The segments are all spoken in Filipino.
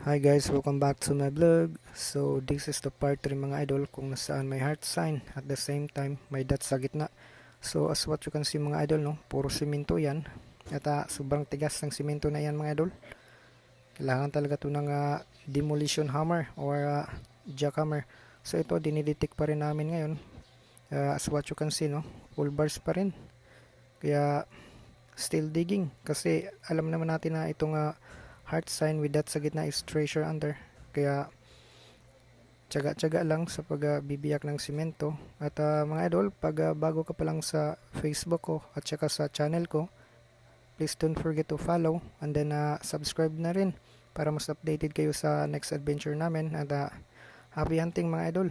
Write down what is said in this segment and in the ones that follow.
Hi guys, welcome back to my vlog. So this is the part 3 mga idol kung nasaan may heart sign at the same time may dot sa gitna. So as what you can see mga idol, no, puro simento yan. At sobrang tigas ng simento na yan mga idol. Kailangan talaga to ng demolition hammer or jackhammer. So ito dinidetect pa rin namin ngayon. As what you can see, no, full bars pa rin. Kaya still digging kasi alam naman natin na itong heart sign with that sa gitna is treasure under. Kaya tsaga-tsaga lang sa pagbibiyak ng simento. At mga idol, pag bago ka pa lang sa Facebook ko at saka sa channel ko, please don't forget to follow and then subscribe na rin para mas updated kayo sa next adventure namin. At happy hunting mga idol.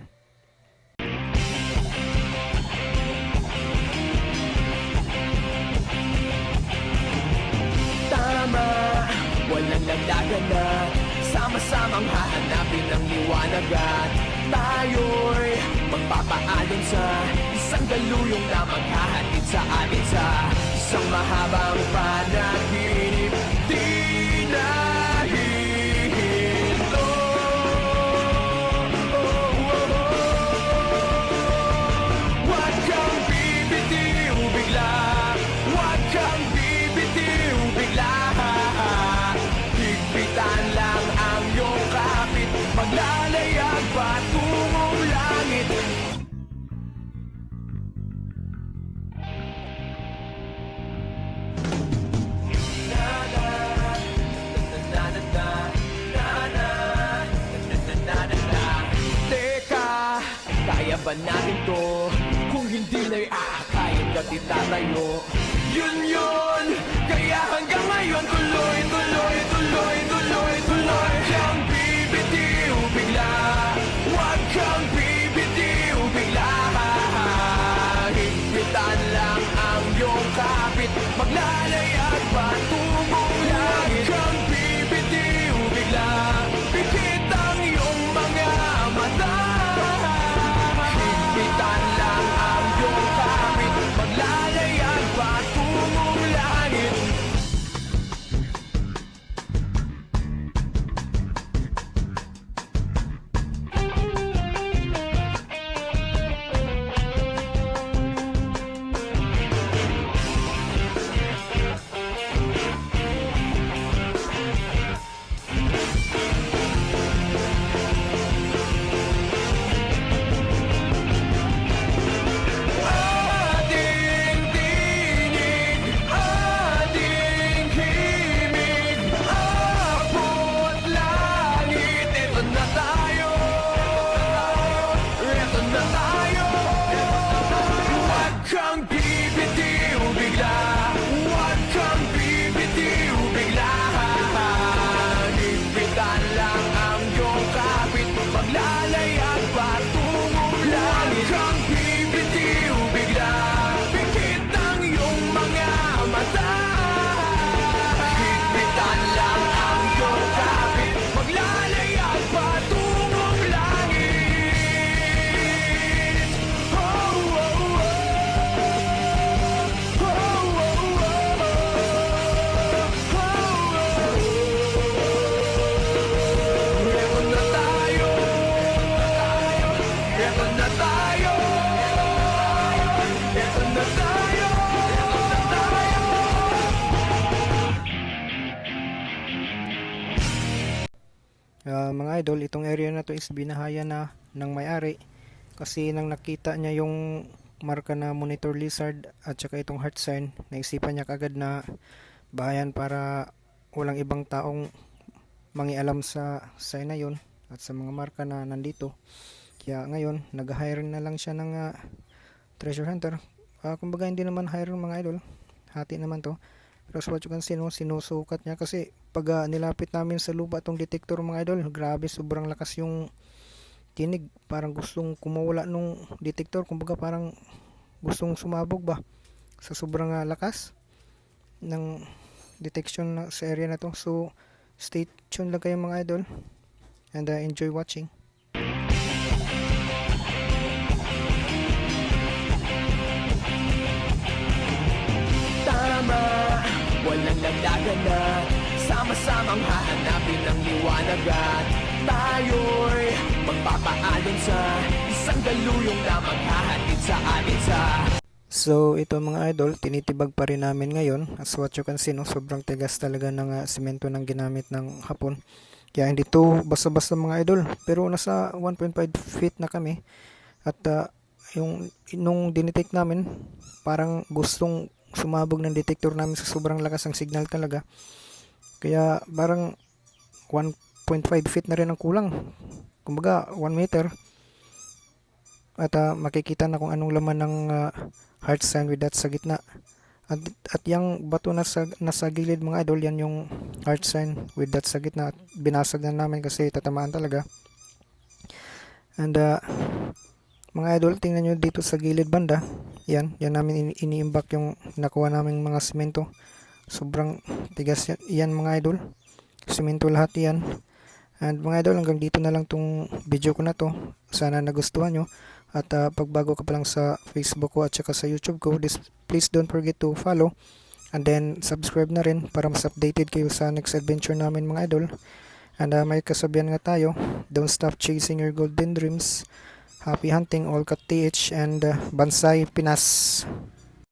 Walang laglagan na sama-samang hahanapin ang liwanag at tayo'y magpapaalon sa isang galuyong na maghahatid sa atin sa isang mahabang panaginip. Di na hihinto. Huwag kang bibitiw bigla. Huwag kang bibitiw bigla. Higpitan lang ang iyong kapit, maglalayag patungong langit. Teka, kaya ba natin to? Kung hindi na'y aakayin ka titatayo. Yun, kaya hanggang ngayon tuloy. Huwag kang bibitiw bigla. Huwag kang bibitiw bigla. Higpitan lang ang iyong kapit, maglalayag patungong langit. Huwag kang bibitiw bigla. Pikit ang iyong mga mata. Higpitan lang ang iyong kapit, maglalayag patungong langit. Ating tinig, ating himig, abot langit. Ito na tayo. Huwag kang bibitiw bigla. Huwag kang bibitiw bigla. Higpitan lang ang iyong kapit, maglalayag patungong langit. Huwag kang bibitiw bigla. Pikit ang iyong mga mata. Higpitan lang ang iyong kapit, maglalayag patungong langit. Eto na tayo. Eto na tayo. Eto na tayo. Mga idol, itong area na to is binahaya na ng may-ari kasi nang nakita niya yung marka na monitor lizard at saka itong heart sign, naisipan niya kagad na bahayan para walang ibang taong mangialam sa sign na yun at sa mga marka na nandito. Kaya ngayon nag-hire na lang siya ng treasure hunter. Kumbaga hindi naman hire mga idol, hati naman to. Pero as what you can see, no, sinusukat niya kasi pag nilapit namin sa lupa tong detector mga idol, grabe sobrang lakas yung tinig, parang gustong kumawala nung detector, kumbaga parang gustong sumabog ba sa sobrang lakas ng detection sa area na to. So stay tuned lang kayo mga idol and enjoy watching. Tama, walang laglagan na Sama-samang hahanapin ang liwanag at tayo'y magpapaalon sa isang galuyong na maghahatid sa atin sa So ito mga idol, tinitibag pa rin namin ngayon. As what you can see, no, sobrang tigas talaga ng semento ng ginamit ng hapon. Kaya hindi to basta-basta mga idol. Pero nasa 1.5 feet na kami. At nung dinetect namin, parang gustong sumabog ng detector namin sa sobrang lakas ng signal talaga. Kaya parang 1.5 feet na rin ang kulang. Kumbaga 1 meter. At makikita na kung anong laman ng heart sign with that sa gitna. At yung bato na nasa gilid mga idol, yan yung heart sign with that sa gitna. At binasag na namin kasi tatamaan talaga. And mga idol, tingnan nyo dito sa gilid banda. Yan namin iniimbak yung nakuha naming mga semento. Sobrang tigas yan mga idol. Semento lahat yan. And mga idol, hanggang dito na lang tong video ko na to. Sana nagustuhan nyo. At pagbago ka pa lang sa Facebook ko at saka sa YouTube ko, please don't forget to follow. And then subscribe na rin para mas updated kayo sa next adventure namin mga idol. And may kasabihan nga tayo, don't stop chasing your golden dreams. Happy hunting all kat TH and Bansay Pinas.